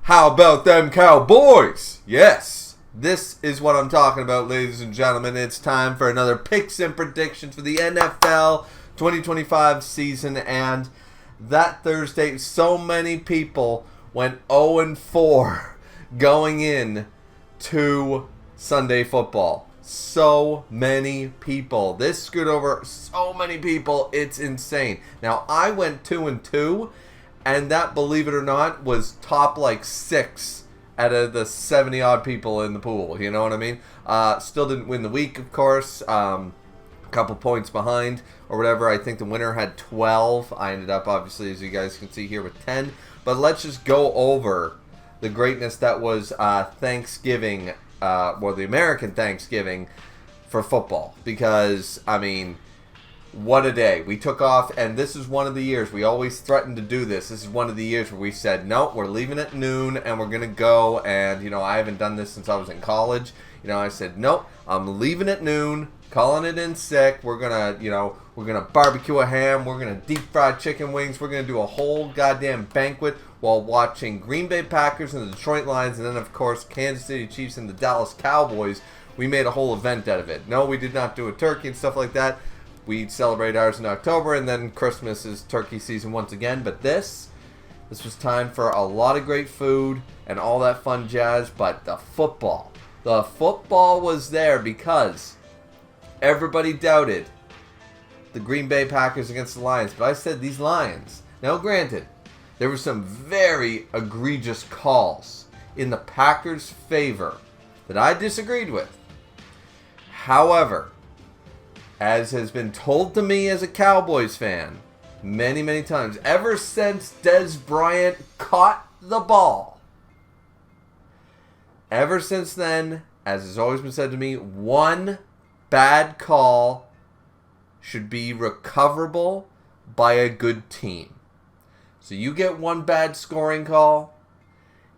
How about them Cowboys? Yes, this is what I'm talking about, ladies and gentlemen. It's time for another picks and predictions for the NFL 2025 season. And that Thursday, so many people went 0-4 going in to Sunday football. So many people. This screwed over so many people. It's insane. Now, I went 2-2. And that, believe it or not, was top like 6 out of the 70-odd people in the pool. You know what I mean? Still didn't win the week, of course. A couple points behind or whatever. I think the winner had 12. I ended up, obviously, as you guys can see here, with 10. But let's just go over the greatness that was Thanksgiving, the American Thanksgiving for football. Because, I mean, what a day. We took off, and this is one of the years. We always threatened to do this. This is one of the years where we said, no, we're leaving at noon, and we're going to go. And, you know, I haven't done this since I was in college. You know, I said, nope, I'm leaving at noon, calling it in sick. We're going to, you know, we're going to barbecue a ham. We're going to deep fry chicken wings. We're going to do a whole goddamn banquet while watching Green Bay Packers and the Detroit Lions, and then, of course, Kansas City Chiefs and the Dallas Cowboys. We made a whole event out of it. No, we did not do a turkey and stuff like that. We celebrate ours in October, and then Christmas is turkey season once again. But this was time for a lot of great food and all that fun jazz. But the football was there because everybody doubted the Green Bay Packers against the Lions. But I said these Lions. Now, granted, there were some very egregious calls in the Packers' favor that I disagreed with. However, as has been told to me as a Cowboys fan many, many times, ever since Dez Bryant caught the ball, ever since then, as has always been said to me, one bad call should be recoverable by a good team. So you get one bad scoring call,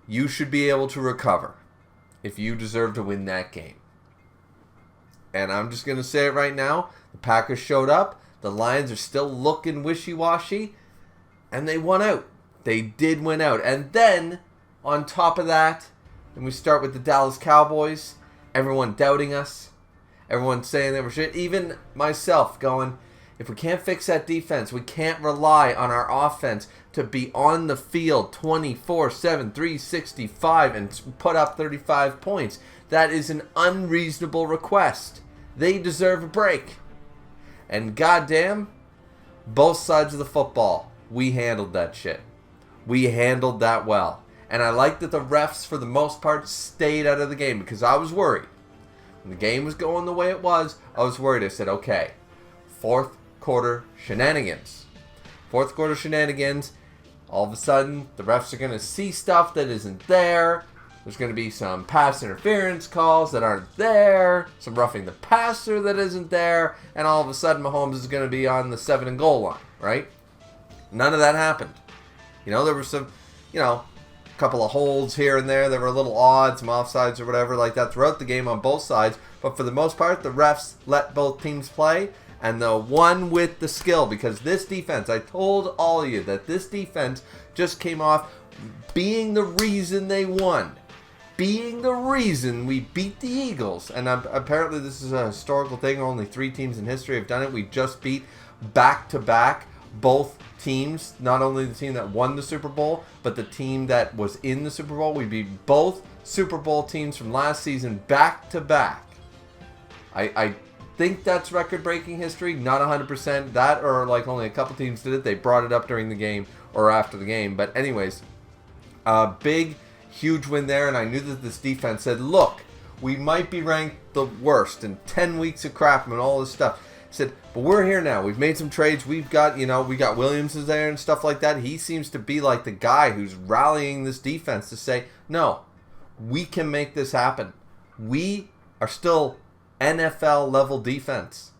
you should be able to recover if you deserve to win that game. And I'm just going to say it right now. The Packers showed up. The Lions are still looking wishy-washy. And they won out. They did win out. And then, on top of that, and we start with the Dallas Cowboys, everyone doubting us. Everyone saying they were shit. Even myself going, if we can't fix that defense, we can't rely on our offense to be on the field 24/7, 365, and put up 35 points. That is an unreasonable request. They deserve a break. And goddamn, both sides of the football, we handled that shit. We handled that well. And I like that the refs, for the most part, stayed out of the game because I was worried. When the game was going the way it was, I was worried. I said, okay, fourth quarter shenanigans. Fourth quarter shenanigans. All of a sudden, the refs are going to see stuff that isn't there. There's going to be some pass interference calls that aren't there, some roughing the passer that isn't there, and all of a sudden Mahomes is going to be on the 7-and-goal line, right? None of that happened. You know, there were some, a couple of holds here and there that were a little odd, some offsides or whatever like that throughout the game on both sides, but for the most part, the refs let both teams play, and the one with the skill, because this defense, I told all of you that this defense just came off being the reason they won. Being the reason we beat the Eagles. And apparently this is a historical thing. Only 3 teams in history have done it. We just beat back-to-back both teams. Not only the team that won the Super Bowl, but the team that was in the Super Bowl. We beat both Super Bowl teams from last season back-to-back. I think that's record-breaking history. Not 100%. That or like only a couple teams did it. They brought it up during the game or after the game. But anyways, huge win there, and I knew that this defense said, look, we might be ranked the worst in 10 weeks of crap and all this stuff. Said, but we're here now. We've made some trades. We've got, we got Williams is there and stuff like that. He seems to be like the guy who's rallying this defense to say, no, we can make this happen. We are still NFL level defense.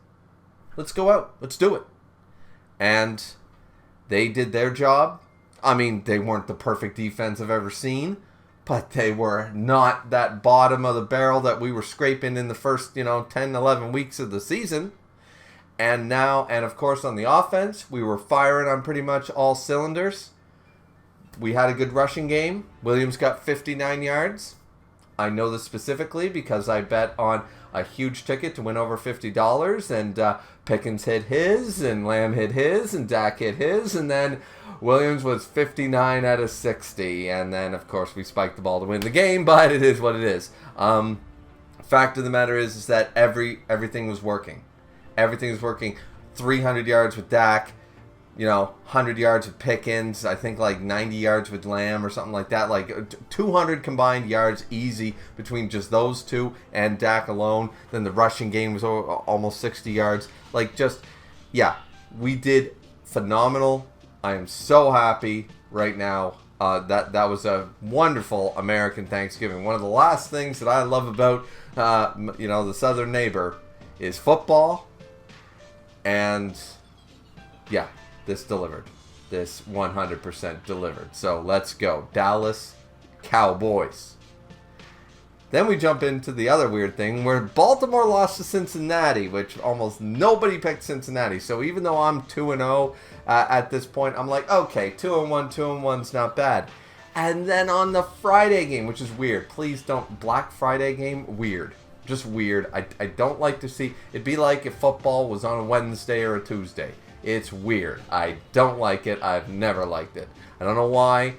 Let's go out. Let's do it. And they did their job. I mean, they weren't the perfect defense I've ever seen, but they were not that bottom of the barrel that we were scraping in the first, 10, 11 weeks of the season. And now, and of course on the offense, we were firing on pretty much all cylinders. we had a good rushing game. Williams got 59 yards. I know this specifically because I bet on a huge ticket to win over $50, and Pickens hit his, and Lamb hit his, and Dak hit his, and then Williams was 59 out of 60, and then, of course, we spiked the ball to win the game, but it is what it is. Fact of the matter is that everything was working. Everything was working. 300 yards with Dak, 100 yards with Pickens, I think like 90 yards with Lamb or something like that. Like 200 combined yards easy between just those two and Dak alone. Then the rushing game was almost 60 yards. We did phenomenal. I am so happy right now. That was a wonderful American Thanksgiving. One of the last things that I love about the southern neighbor is football. And yeah, this delivered. This 100% delivered. So let's go. Dallas Cowboys. Then we jump into the other weird thing where Baltimore lost to Cincinnati, which almost nobody picked Cincinnati. So even though I'm 2-0 at this point, I'm like, okay, 2-1, 2-1's not bad. And then on the Friday game, which is weird. Please don't. Black Friday game, weird. Just weird. I don't like to see. It'd be like if football was on a Wednesday or a Tuesday. It's weird. I don't like it. I've never liked it. I don't know why,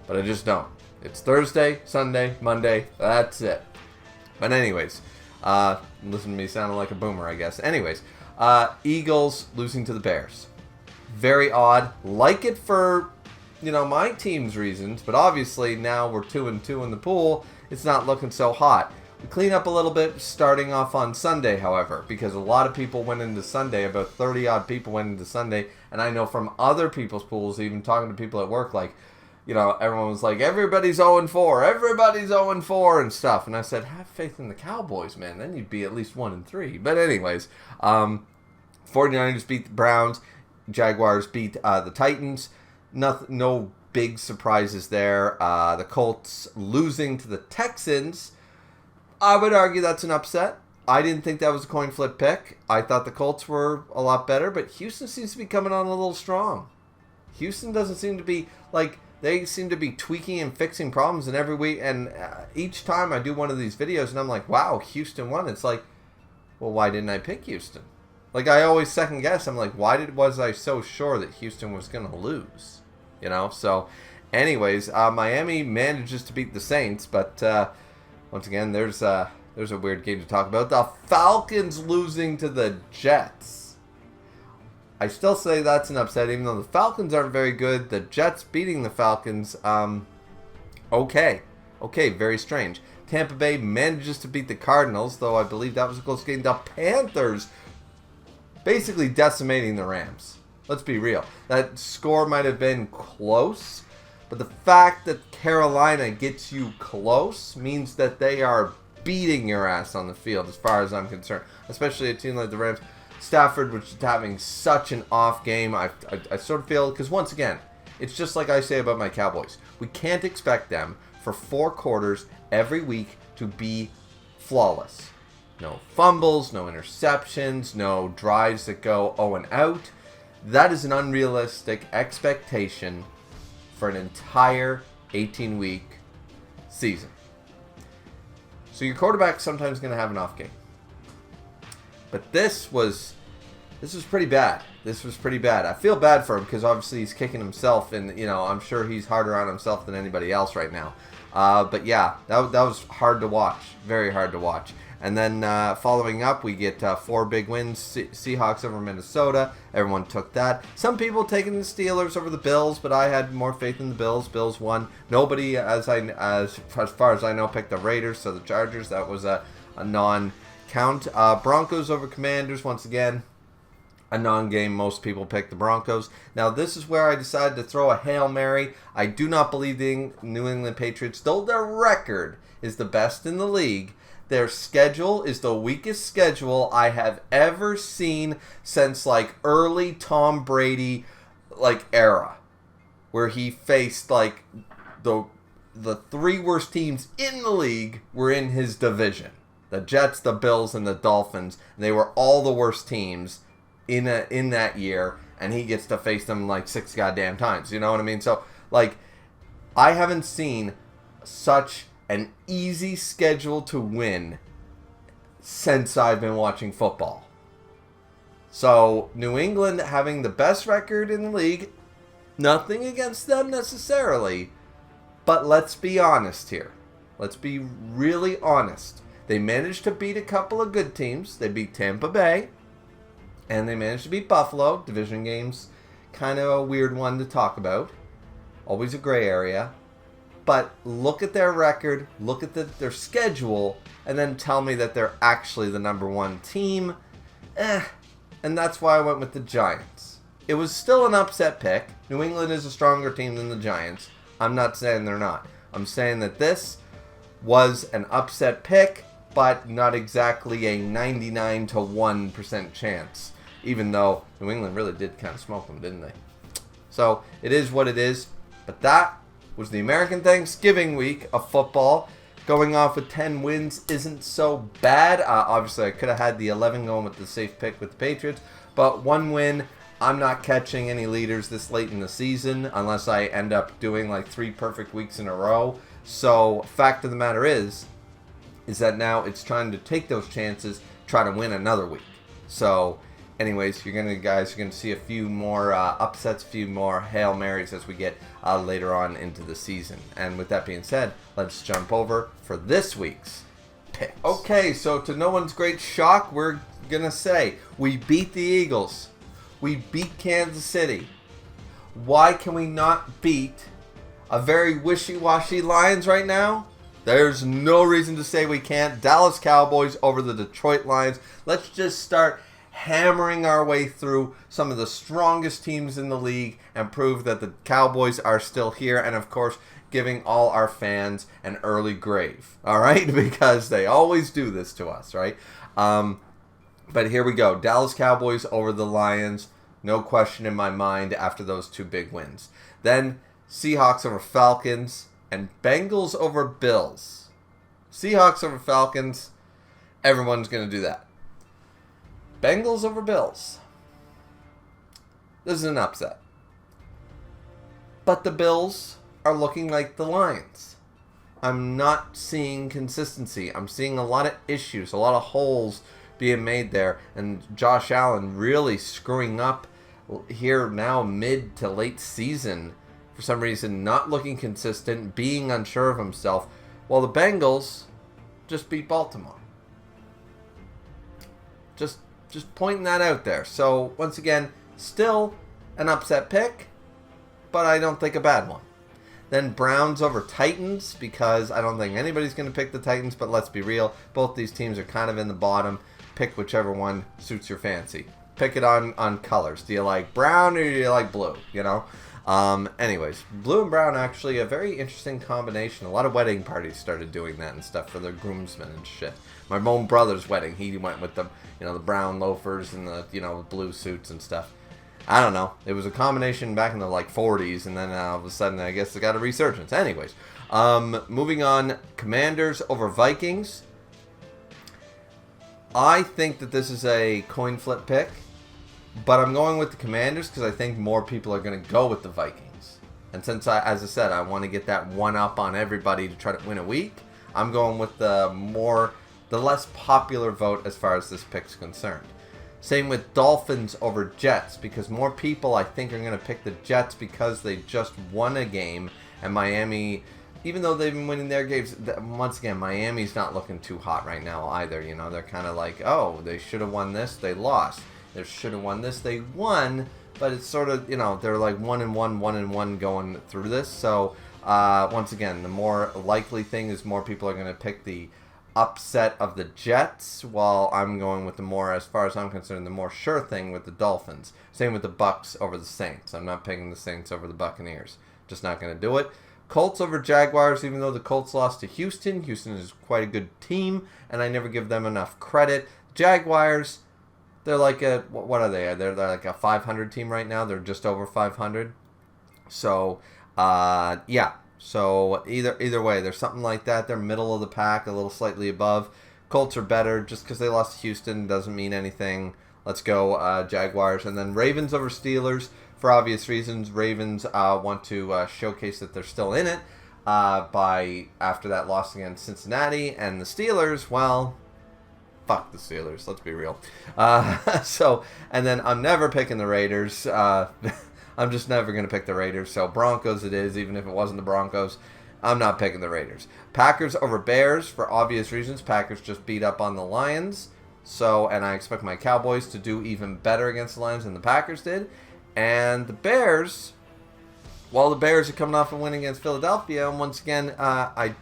but I just don't. It's Thursday, Sunday, Monday. That's it. But anyways, listen to me sounding like a boomer, I guess. Anyways, Eagles losing to the Bears. Very odd. Like it for, my team's reasons, but obviously now we're 2-2 in the pool. It's not looking so hot. We clean up a little bit starting off on Sunday, however, because a lot of people went into Sunday. About 30-odd people went into Sunday, and I know from other people's pools, even talking to people at work, everyone was like, everybody's 0-4, everybody's 0-4 and stuff. And I said, have faith in the Cowboys, man. Then you'd be at least 1-3. But anyways, 49ers beat the Browns. Jaguars beat the Titans. No big surprises there. The Colts losing to the Texans. I would argue that's an upset. I didn't think that was a coin flip pick. I thought the Colts were a lot better, but Houston seems to be coming on a little strong. Houston doesn't seem to be, they seem to be tweaking and fixing problems in every week. And each time I do one of these videos and I'm like, wow, Houston won. It's like, well, why didn't I pick Houston? I always second guess. I'm like, why was I so sure that Houston was going to lose? So anyways, Miami manages to beat the Saints, but once again, there's a weird game to talk about. The Falcons losing to the Jets. I still say that's an upset, even though the Falcons aren't very good. The Jets beating the Falcons, okay, very strange. Tampa Bay manages to beat the Cardinals, though I believe that was a close game. The Panthers basically decimating the Rams. Let's be real. That score might have been close, but the fact that Carolina gets you close means that they are beating your ass on the field, as far as I'm concerned. Especially a team like the Rams. Stafford, which is having such an off game. I sort of feel, because once again, it's just like I say about my Cowboys. We can't expect them for 4 quarters every week to be flawless. No fumbles, no interceptions, no drives that go 0 and out. That is an unrealistic expectation for an entire 18-week season. So your quarterback's sometimes going to have an off game. But this was pretty bad. This was pretty bad. I feel bad for him because obviously he's kicking himself, and I'm sure he's harder on himself than anybody else right now. But yeah, that was hard to watch. Very hard to watch. And then following up, we get 4 big wins. Seahawks over Minnesota. Everyone took that. Some people taking the Steelers over the Bills, but I had more faith in the Bills. Bills won. Nobody, as far as I know, picked the Raiders. So the Chargers, that was a non-count. Broncos over Commanders, once again, a non-game. Most people picked the Broncos. Now, this is where I decided to throw a Hail Mary. I do not believe the New England Patriots, though their record is the best in the league, their schedule is the weakest schedule I have ever seen since early Tom Brady era, where he faced the 3 worst teams in the league were in his division. The Jets, the Bills, and the Dolphins. And they were all the worst teams in that year, and he gets to face them 6 goddamn times. You know what I mean? So I haven't seen such an easy schedule to win since I've been watching football. So, New England having the best record in the league, nothing against them necessarily, but let's be honest here. Let's be really honest. They managed to beat a couple of good teams. They beat Tampa Bay, and they managed to beat Buffalo. Division games, kind of a weird one to talk about. Always a gray area. But look at their record, look at their schedule, and then tell me that they're actually the number one team. And that's why I went with the Giants. It was still an upset pick. New England is a stronger team than the Giants. I'm not saying they're not. I'm saying that this was an upset pick, but not exactly a 99 to 1% chance. Even though New England really did kind of smoke them, didn't they? So it is what it is. But that was the American Thanksgiving week of football. Going off with 10 wins isn't so bad. Obviously, I could have had the 11 going with the safe pick with the Patriots. But one win, I'm not catching any leaders this late in the season unless I end up doing like 3 perfect weeks in a row. So, fact of the matter is that now it's trying to take those chances, try to win another week. So, anyways, you're gonna see a few more upsets, a few more Hail Marys as we get later on into the season. And with that being said, let's jump over for this week's picks. Okay, so to no one's great shock, we're gonna say we beat the Eagles. We beat Kansas City. Why can we not beat a very wishy-washy Lions right now? There's no reason to say we can't. Dallas Cowboys over the Detroit Lions. Let's just start hammering our way through some of the strongest teams in the league and prove that the Cowboys are still here, and of course giving all our fans an early grave, all right, because they always do this to us, right? But here we go. Dallas Cowboys over the Lions, no question in my mind after those 2 big wins. Then Seahawks over Falcons and Bengals over Bills. Seahawks over Falcons, everyone's going to do that. Bengals over Bills. This is an upset. But the Bills are looking like the Lions. I'm not seeing consistency. I'm seeing a lot of issues, a lot of holes being made there. And Josh Allen really screwing up here now mid to late season. For some reason, not looking consistent, being unsure of himself. While the Bengals just beat Baltimore. Just pointing that out there. So, once again, still an upset pick, but I don't think a bad one. Then Browns over Titans, because I don't think anybody's going to pick the Titans, but let's be real, both these teams are kind of in the bottom. Pick whichever one suits your fancy. Pick it on colors. Do you like brown or do you like blue? You know? Anyways, blue and brown actually a very interesting combination. A lot of wedding parties started doing that and stuff for their groomsmen and shit. My own brother's wedding, he went with the brown loafers and the blue suits and stuff. I don't know. It was a combination back in the 40s, and then all of a sudden I guess it got a resurgence. Anyways, moving on, Commanders over Vikings. I think that this is a coin flip pick. But I'm going with the Commanders because I think more people are going to go with the Vikings. And since, as I said, I want to get that one up on everybody to try to win a week, I'm going with the less popular vote as far as this pick's concerned. Same with Dolphins over Jets, because more people, I think, are going to pick the Jets because they just won a game. And Miami, even though they've been winning their games, once again, Miami's not looking too hot right now either. They're kind of like, oh, they should have won this, they lost. They should have won this. They won, but it's sort of, they're like 1-1 going through this. So, once again, the more likely thing is more people are going to pick the upset of the Jets, while I'm going with the more, as far as I'm concerned, the more sure thing with the Dolphins. Same with the Bucks over the Saints. I'm not picking the Saints over the Buccaneers. Just not going to do it. Colts over Jaguars, even though the Colts lost to Houston. Houston is quite a good team, and I never give them enough credit. Jaguars, they're like what are they? They're like a 500 team right now. They're just over 500. So, yeah. So, either way, there's something like that. They're middle of the pack, a little slightly above. Colts are better. Just because they lost to Houston doesn't mean anything. Let's go Jaguars. And then Ravens over Steelers for obvious reasons. Ravens want to showcase that they're still in it by after that loss against Cincinnati. And the Steelers, well, fuck the Steelers. Let's be real. And then I'm never picking the Raiders. I'm just never going to pick the Raiders. So Broncos it is, even if it wasn't the Broncos. I'm not picking the Raiders. Packers over Bears for obvious reasons. Packers just beat up on the Lions. And I expect my Cowboys to do even better against the Lions than the Packers did. And the Bears, while the Bears are coming off a win against Philadelphia, and once again, I'm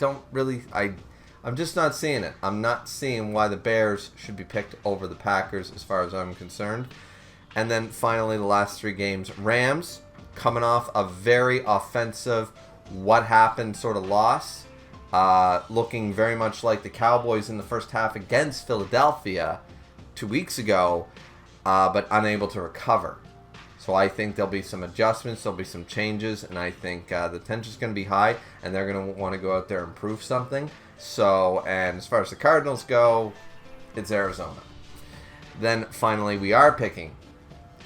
just not seeing it. I'm not seeing why the Bears should be picked over the Packers as far as I'm concerned. And then finally, the last 3 games. Rams, coming off a very offensive what happened sort of loss. Looking very much like the Cowboys in the first half against Philadelphia 2 weeks ago, but unable to recover. So I think there'll be some adjustments, there'll be some changes, and I think the tension's going to be high, and they're going to want to go out there and prove something. And as far as the Cardinals go, it's Arizona. Then finally, we are picking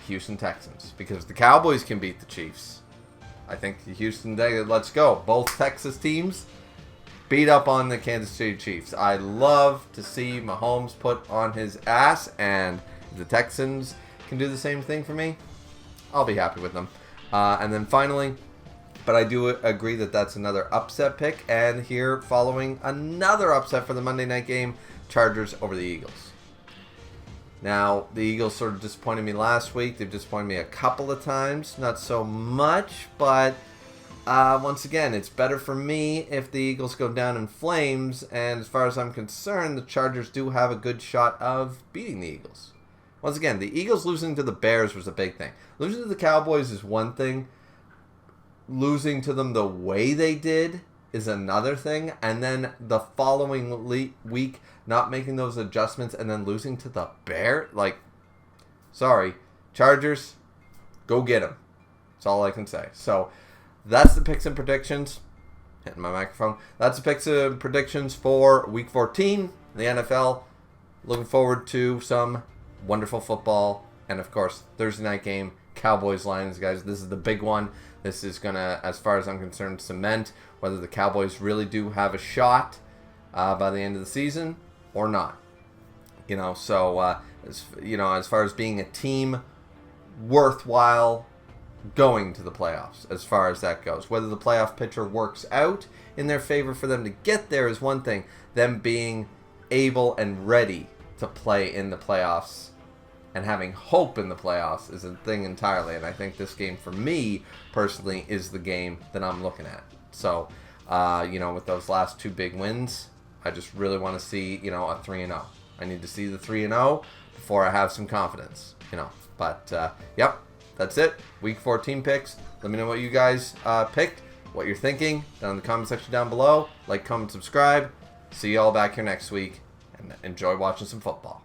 Houston Texans, because the Cowboys can beat the Chiefs. I think the Houston, let's go. Both Texas teams beat up on the Kansas City Chiefs. I love to see Mahomes put on his ass, and if the Texans can do the same thing for me, I'll be happy with them. And then finally, but I do agree that that's another upset pick, and here following another upset for the Monday night game, Chargers over the Eagles. Now, the Eagles sort of disappointed me last week. They've disappointed me a couple of times. Not so much, but once again, it's better for me if the Eagles go down in flames. And as far as I'm concerned, the Chargers do have a good shot of beating the Eagles. Once again, the Eagles losing to the Bears was a big thing. Losing to the Cowboys is one thing. Losing to them the way they did is another thing. And then the following week, not making those adjustments and then losing to the Bears. Sorry. Chargers, go get them. That's all I can say. So, that's the picks and predictions. Hitting my microphone. That's the picks and predictions for Week 14 in the NFL. Looking forward to some wonderful football. And, of course, Thursday night game, Cowboys-Lions, guys. This is the big one. This is going to, as far as I'm concerned, cement whether the Cowboys really do have a shot by the end of the season or not. As far as being a team worthwhile going to the playoffs, as far as that goes. Whether the playoff picture works out in their favor for them to get there is one thing. Them being able and ready to play in the playoffs and having hope in the playoffs is a thing entirely. And I think this game, for me, personally, is the game that I'm looking at. So, with those last 2 big wins, I just really want to see, a 3-0. I need to see the 3-0 before I have some confidence, But, yep, that's it. Week 14 picks. Let me know what you guys picked, what you're thinking down in the comment section down below. Like, comment, subscribe. See you all back here next week, and enjoy watching some football.